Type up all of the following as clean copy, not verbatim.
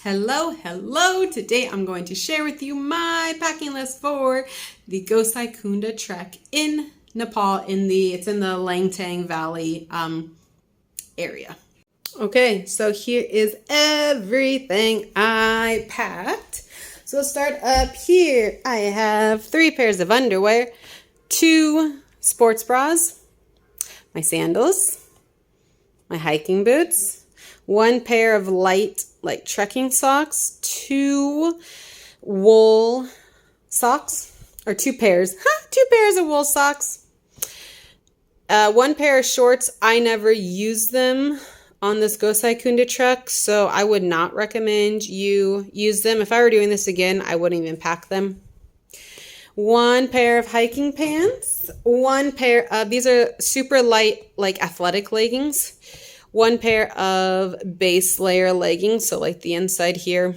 Hello, hello. Today I'm going to share with you my packing list for the Gosaikunda trek in Nepal it's in the Langtang Valley area. Okay, so here is everything I packed. So let's start up here. I have 3 pairs of underwear, 2 sports bras, my sandals, my hiking boots, 1 pair of light trekking socks, 2 wool socks, or 2 pairs, 2 pairs of wool socks, 1 pair of shorts. I never use them on this Gosaikunda trek, so I would not recommend you use them. If I were doing this again, I wouldn't even pack them. 1 pair of hiking pants, 1 pair of, these are super light, athletic leggings, 1 pair of base layer leggings, so the inside here,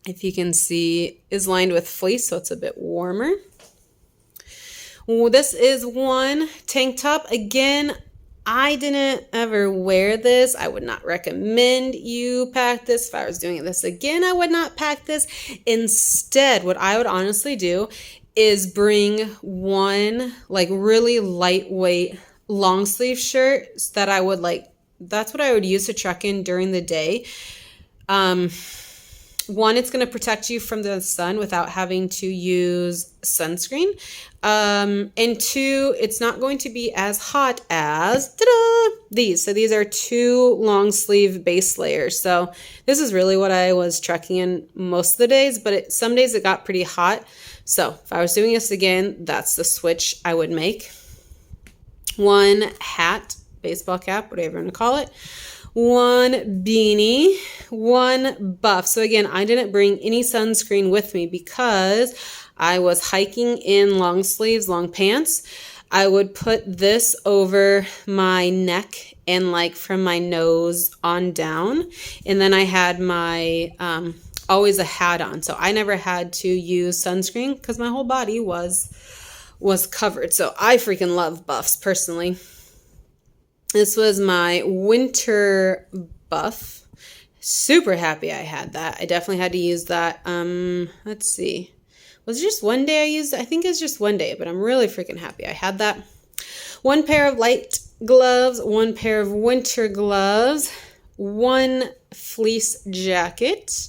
if you can see, is lined with fleece, so it's a bit warmer. This is 1 tank top. Again, I didn't ever wear this. I would not recommend you pack this. If I was doing this again, I would not pack this. Instead, what I would honestly do is bring 1 really lightweight long sleeve shirt that I would that's what I would use to trek in during the day. 1, it's going to protect you from the sun without having to use sunscreen. And 2, it's not going to be as hot as these. So these are 2 long sleeve base layers. So this is really what I was trekking in most of the days, but some days it got pretty hot. So if I was doing this again, that's the switch I would make. 1 hat, baseball cap, whatever you want to call it, 1 beanie, 1 buff. So again, I didn't bring any sunscreen with me because I was hiking in long sleeves, long pants. I would put this over my neck and from my nose on down. And then I had my, always a hat on. So I never had to use sunscreen because my whole body was covered. So I freaking love buffs personally. This was my winter buff. Super happy I had that. I definitely had to use that. Let's see. Was it just one day I used it? I think it's just one day, but I'm really freaking happy I had that. 1 pair of light gloves, 1 pair of winter gloves, 1 fleece jacket.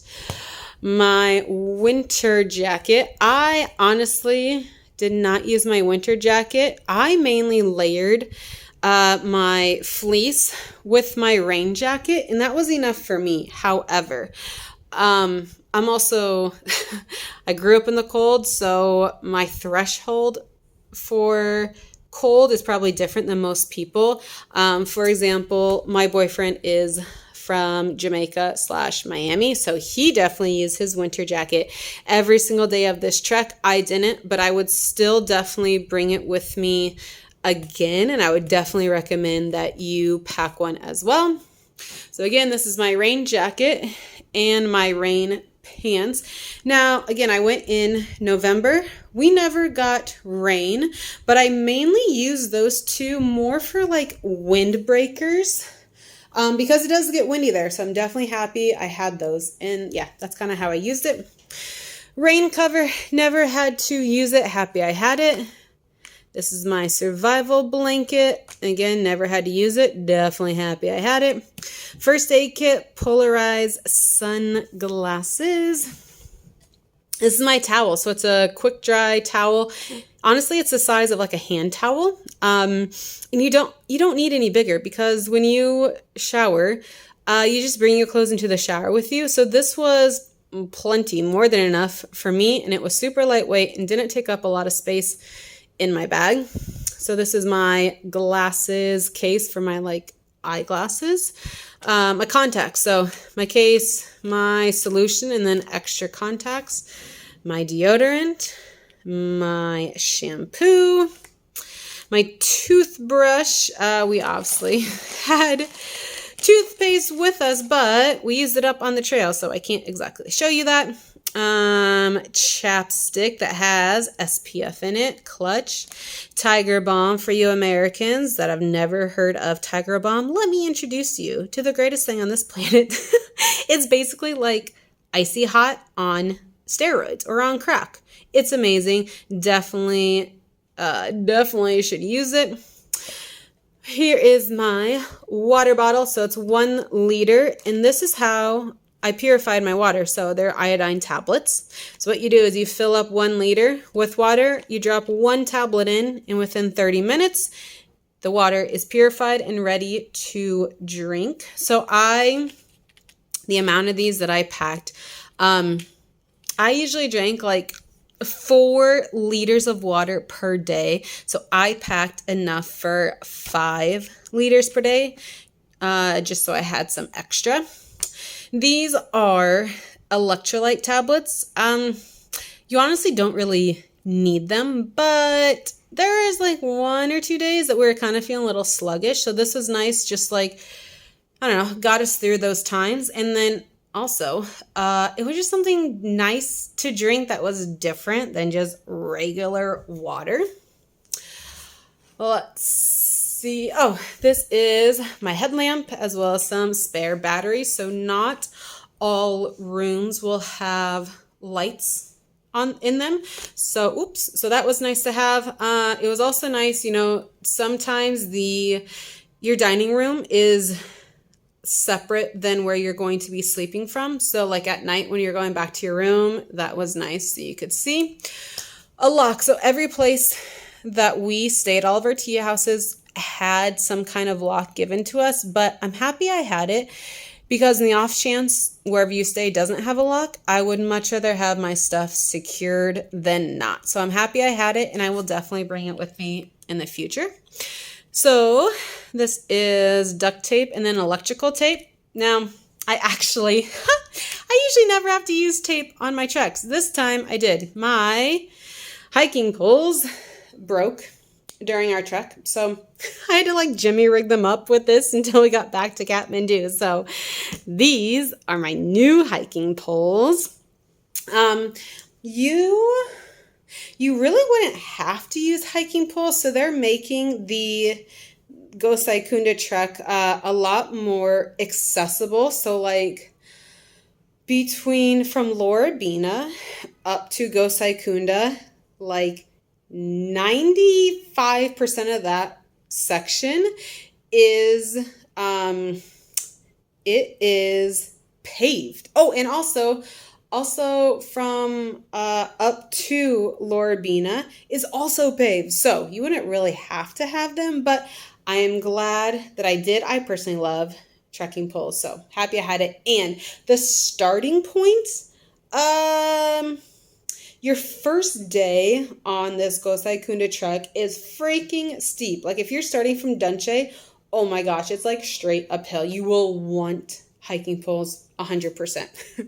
My winter jacket. I honestly did not use my winter jacket. I mainly layered my fleece with my rain jacket, and that was enough for me. However, I'm also, I grew up in the cold, so my threshold for cold is probably different than most people. For example, my boyfriend is from Jamaica/Miami, so he definitely used his winter jacket every single day of this trek. I didn't, but I would still definitely bring it with me again, and I would definitely recommend that you pack one as well. So again, this is my rain jacket and my rain pants. Now, again, I went in November. We never got rain, but I mainly use those 2 more for windbreakers because it does get windy there. So I'm definitely happy I had those. And yeah, that's kind of how I used it. Rain cover, never had to use it. Happy I had it. This is my survival blanket. Again, never had to use it. Definitely happy I had it. First aid kit, polarized sunglasses. This is my towel. So it's a quick dry towel. Honestly, it's the size of a hand towel. And you don't need any bigger because when you shower, you just bring your clothes into the shower with you. So this was plenty, more than enough for me. And it was super lightweight and didn't take up a lot of space in my bag. So this is my glasses case for my eyeglasses, my contacts. So my case, my solution, and then extra contacts, my deodorant, my shampoo, my toothbrush. We obviously had toothpaste with us, but we used it up on the trail, so I can't exactly show you that. chapstick that has SPF in it, Clutch, Tiger Balm for you Americans that have never heard of Tiger Balm. Let me introduce you to the greatest thing on this planet. It's basically like icy hot on steroids or on crack. It's amazing. Definitely should use it. Here is my water bottle. So it's 1 liter, and this is how I purified my water. So they're iodine tablets. So what you do is you fill up 1 liter with water, you drop 1 tablet in, and within 30 minutes, the water is purified and ready to drink. So the amount of these that I packed, I usually drank like 4 liters of water per day. So I packed enough for 5 liters per day, just so I had some extra. These are electrolyte tablets. You honestly don't really need them, but there is like 1 or 2 days that we were kind of feeling a little sluggish. So this was nice, just like, I don't know, got us through those times. And then also, it was just something nice to drink that was different than just regular water. Let's see. Oh, this is my headlamp as well as some spare batteries. So not all rooms will have lights in them. So, so that was nice to have. It was also nice, sometimes your dining room is separate than where you're going to be sleeping from. So like at night when you're going back to your room, that was nice so you could see. A lock. So every place that we stayed, all of our tea houses had some kind of lock given to us, but I'm happy I had it because in the off chance wherever you stay doesn't have a lock, I would much rather have my stuff secured than not. So I'm happy I had it, and I will definitely bring it with me in the future. So this is duct tape and then electrical tape. Now, I usually never have to use tape on my trucks. This time I did. My hiking poles broke during our trek. So I had to like jimmy rig them up with this until we got back to Kathmandu. So these are my new hiking poles. You really wouldn't have to use hiking poles. So they're making the Gosaikunda trek a lot more accessible. So like from Laura Bina up to Gosaikunda, like 95% of that section is it is paved. Oh, and also from up to Laura Bina is also paved. So you wouldn't really have to have them, but I am glad that I did. I personally love trekking poles, so happy I had it. And the starting point, your first day on this Gosaikunda trek is freaking steep. Like if you're starting from Dunche, oh my gosh, it's like straight uphill. You will want hiking poles 100%.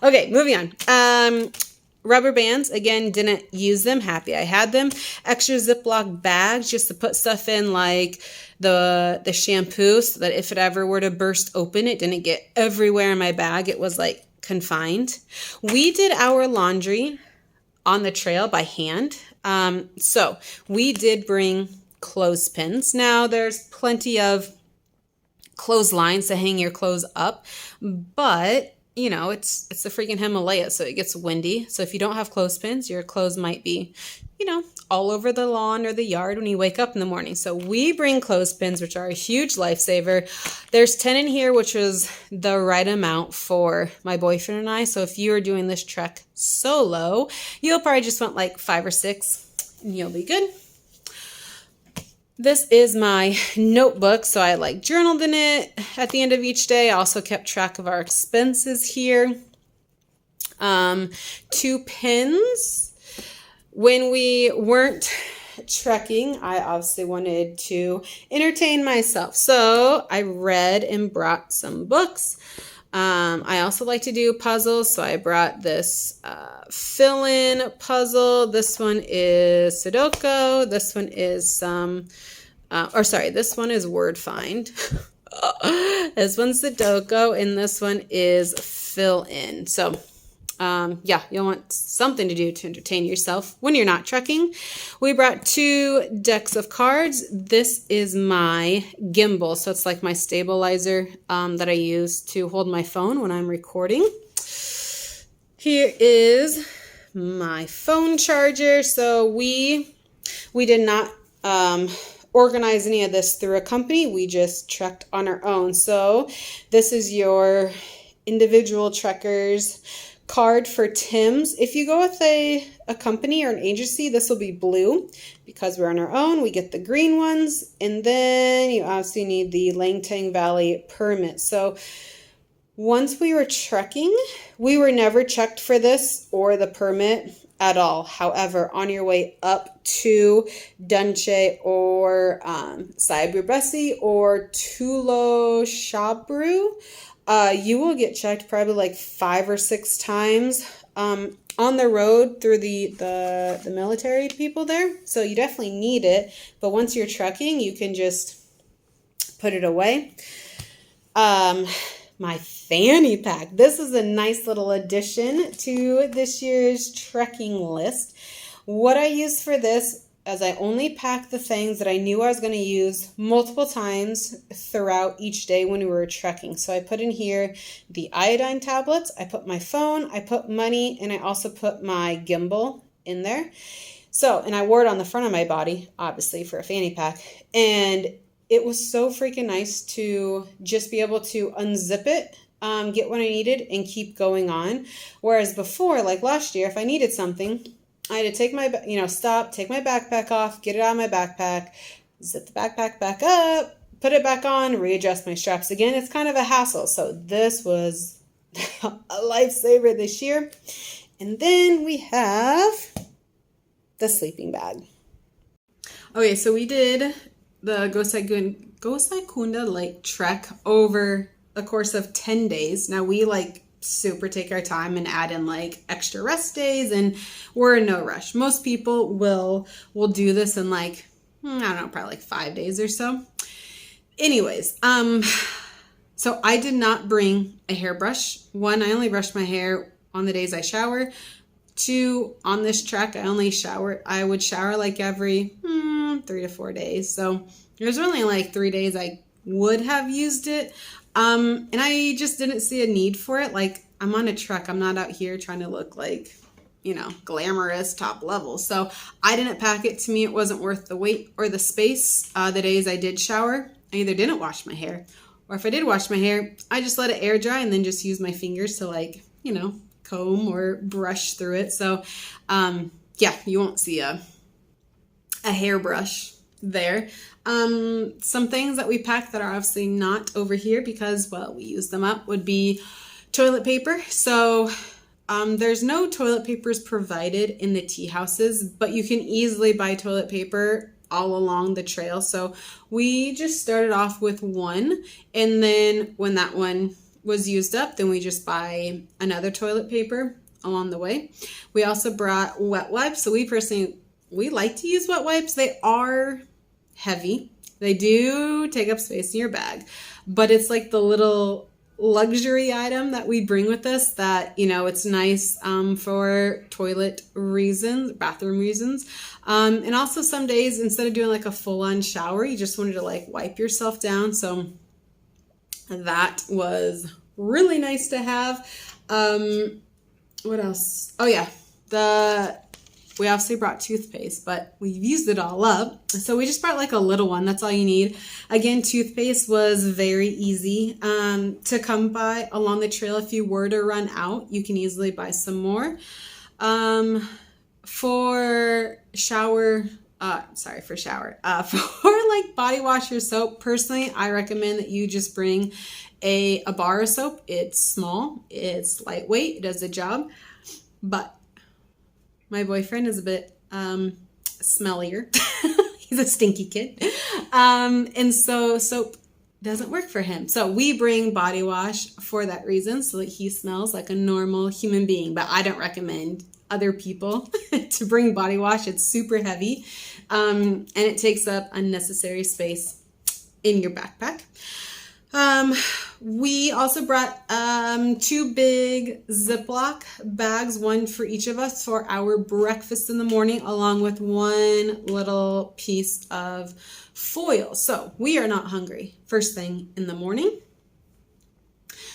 Okay, moving on. Rubber bands, again, didn't use them. Happy I had them. Extra Ziploc bags just to put stuff in like the shampoo so that if it ever were to burst open, it didn't get everywhere in my bag. It was like confined. We did our laundry on the trail by hand. So we did bring clothespins. Now there's plenty of clotheslines to hang your clothes up, but it's the freaking Himalaya, so it gets windy. So if you don't have clothespins, your clothes might be, all over the lawn or the yard when you wake up in the morning. So we bring clothespins, which are a huge lifesaver. There's 10 in here, which was the right amount for my boyfriend and I. So if you are doing this trek solo, you'll probably just want like 5 or 6 and you'll be good. This is my notebook, so I journaled in it at the end of each day. I also kept track of our expenses here. 2 pins. When we weren't trekking, I obviously wanted to entertain myself. So I read and brought some books. I also like to do puzzles, so I brought this fill-in puzzle. This one is Sudoku. This one is this one is word find. This one's Sudoku, and this one is fill-in. So Yeah, you'll want something to do to entertain yourself when you're not trekking. We brought 2 decks of cards. This is my gimbal, so it's like my stabilizer that I use to hold my phone when I'm recording. Here is my phone charger. So we did not organize any of this through a company. We just trekked on our own. So this is your individual trekkers card for Tim's. If you go with a company or an agency, this will be blue. Because we're on our own, we get the green ones. And then you obviously need the Langtang Valley permit. So once we were trekking, we were never checked for this or the permit at all. However, on your way up to Dunche or Saibrubesi or Tulo Shabru, you will get checked probably like 5 or 6 times on the road through the military people there. So you definitely need it. But once you're trekking, you can just put it away. My fanny pack. This is a nice little addition to this year's trekking list. What I use for this is I only pack the things that I knew I was going to use multiple times throughout each day when we were trekking. So I put in here the iodine tablets, I put my phone, I put money, and I also put my gimbal in there. So, and I wore it on the front of my body, obviously, for a fanny pack. And it was so freaking nice to just be able to unzip it, get what I needed, and keep going on. Whereas before, like last year, if I needed something, I had to take my, stop, take my backpack off, get it out of my backpack, zip the backpack back up, put it back on, readjust my straps again. It's kind of a hassle. So this was a lifesaver this year. And then we have the sleeping bag. Okay, so we did the Gosaikunda Lake trek over a course of 10 days. Now we super take our time and add in extra rest days, and we're in no rush. Most people will do this in I don't know, probably 5 days or so. Anyways, so I did not bring a hairbrush. 1, I only brushed my hair on the days I shower. 2, on this trek, I would shower every 3 to 4 days. So there's only 3 days I would have used it. And I just didn't see a need for it. I'm on a trek. I'm not out here trying to look glamorous top level. So I didn't pack it. To me, it wasn't worth the weight or the space. The days I did shower, I either didn't wash my hair, or if I did wash my hair, I just let it air dry and then just use my fingers to comb or brush through it. So, yeah, you won't see a hairbrush there. Some things that we packed that are obviously not over here because, well, we use them up would be toilet paper. So, there's no toilet papers provided in the tea houses, but you can easily buy toilet paper all along the trail. So we just started off with 1, and then when that one was used up, then we just buy another toilet paper along the way. We also brought wet wipes. So we like to use wet wipes. They are heavy. They do take up space in your bag, but it's the little luxury item that we bring with us that, it's nice for toilet reasons, bathroom reasons. And also some days, instead of doing a full-on shower, you just wanted to wipe yourself down. So that was really nice to have. What else? Oh yeah, we obviously brought toothpaste, but we've used it all up. So we just brought a little one. That's all you need. Again, toothpaste was very easy to come by along the trail. If you were to run out, you can easily buy some more. For body wash or soap, personally, I recommend that you just bring a bar of soap. It's small, it's lightweight, it does the job, but my boyfriend is a bit smellier. He's a stinky kid. And so soap doesn't work for him. So we bring body wash for that reason, so that he smells like a normal human being. But I don't recommend other people to bring body wash. It's super heavy, and it takes up unnecessary space in your backpack. Um, we also brought two big Ziploc bags, one for each of us for our breakfast in the morning, along with one little piece of foil. So we are not hungry first thing in the morning.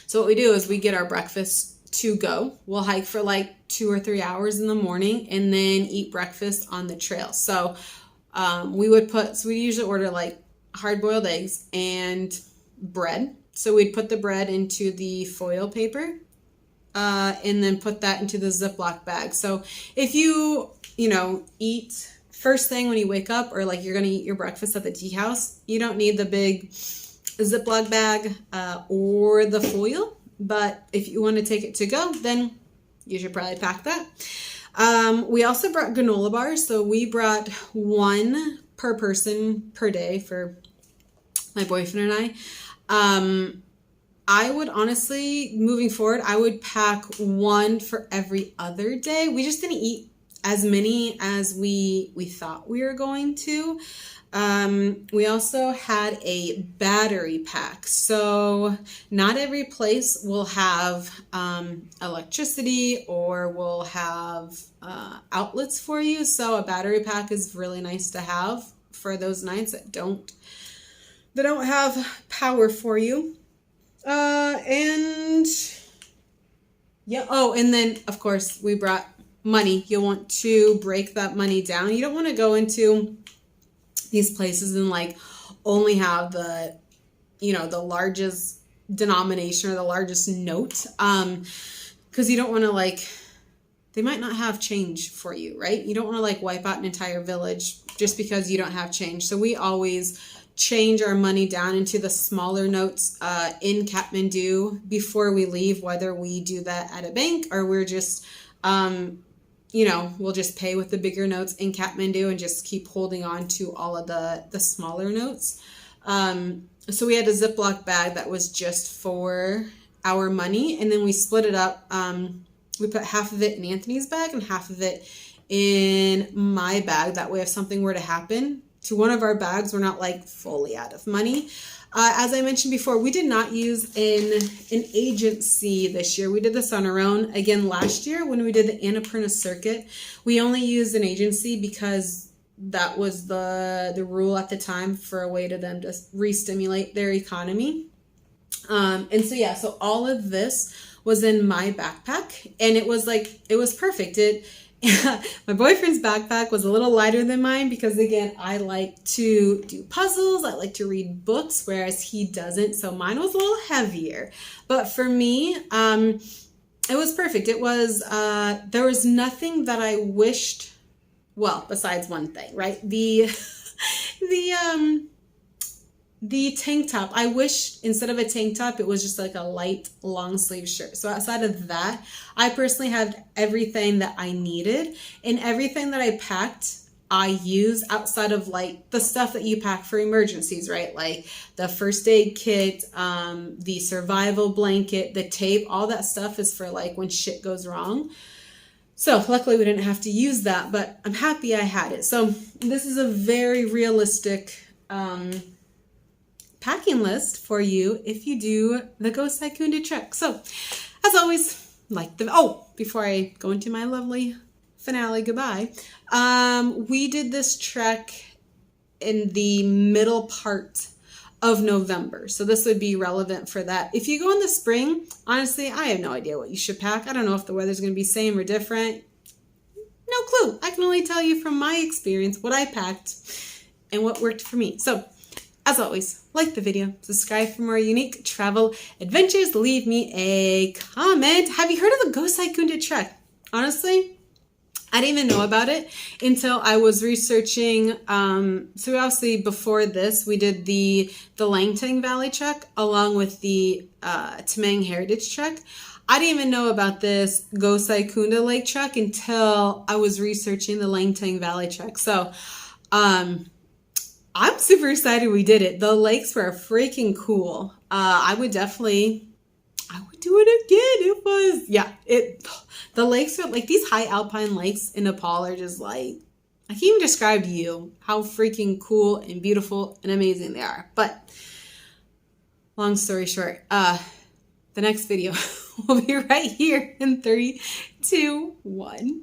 So what we do is we get our breakfast to go. We'll hike for like 2 or 3 hours in the morning and then eat breakfast on the trail. So we usually order like hard-boiled eggs and bread. So we'd put the bread into the foil paper and then put that into the Ziploc bag. So if you eat first thing when you wake up, or like you're going to eat your breakfast at the tea house, you don't need the big Ziploc bag or the foil. But if you want to take it to go, then you should probably pack that. We also brought granola bars. So we brought one per person per day for my boyfriend and I. I would honestly, moving forward, I would pack one for every other day. We just didn't eat as many as we thought we were going to. We also had a battery pack. So not every place will have electricity or will have outlets for you. So a battery pack is really nice to have for those nights that don't have power for you. And yeah. Oh, and then of course we brought money. You'll want to break that money down. You don't want to go into these places and like only have the largest denomination or the largest note. Because you don't want to they might not have change for you, right? You don't want to wipe out an entire village just because you don't have change. So we always change our money down into the smaller notes in Kathmandu before we leave, whether we do that at a bank or we're just, we'll just pay with the bigger notes in Kathmandu and just keep holding on to all of the smaller notes. So we had a Ziploc bag that was just for our money, and then we split it up. We put half of it in Anthony's bag and half of it in my bag. That way, if something were to happen to one of our bags, we're not fully out of money. As I mentioned before, we did not use an agency this year. We did this on our own. Again, last year when we did the Annapurna circuit, we only used an agency because that was the rule at the time for a way to them to re-stimulate their economy. So all of this was in my backpack, and it was perfect. My boyfriend's backpack was a little lighter than mine because, again, I like to do puzzles. I like to read books, whereas he doesn't. So mine was a little heavier. But for me, it was perfect. It was, there was nothing that I wished, well, besides one thing, right? The tank top, I wish instead of a tank top, it was just a light long sleeve shirt. So outside of that, I personally had everything that I needed, and everything that I packed, I use outside of the stuff that you pack for emergencies, right? Like the first aid kit, the survival blanket, the tape, all that stuff is for when shit goes wrong. So luckily we didn't have to use that, but I'm happy I had it. So this is a very realistic, packing list for you if you do the Gosaikunda trek. So, as always, before I go into my lovely finale goodbye, we did this trek in the middle part of November. So this would be relevant for that. If you go in the spring, honestly, I have no idea what you should pack. I don't know if the weather's going to be same or different. No clue. I can only tell you from my experience what I packed and what worked for me. So, as always, like the video, subscribe for more unique travel adventures, leave me a comment. Have you heard of the Gosaikunda trek? Honestly, I didn't even know about it until I was researching. So obviously before this, we did the Langtang Valley trek along with the Tamang Heritage trek. I didn't even know about this Gosaikunda Lake trek until I was researching the Langtang Valley trek. So, I'm super excited we did it. The lakes were freaking cool. I would do it again. The lakes are these high alpine lakes in Nepal are just I can't even describe to you how freaking cool and beautiful and amazing they are. But long story short, the next video will be right here in 3, 2, 1.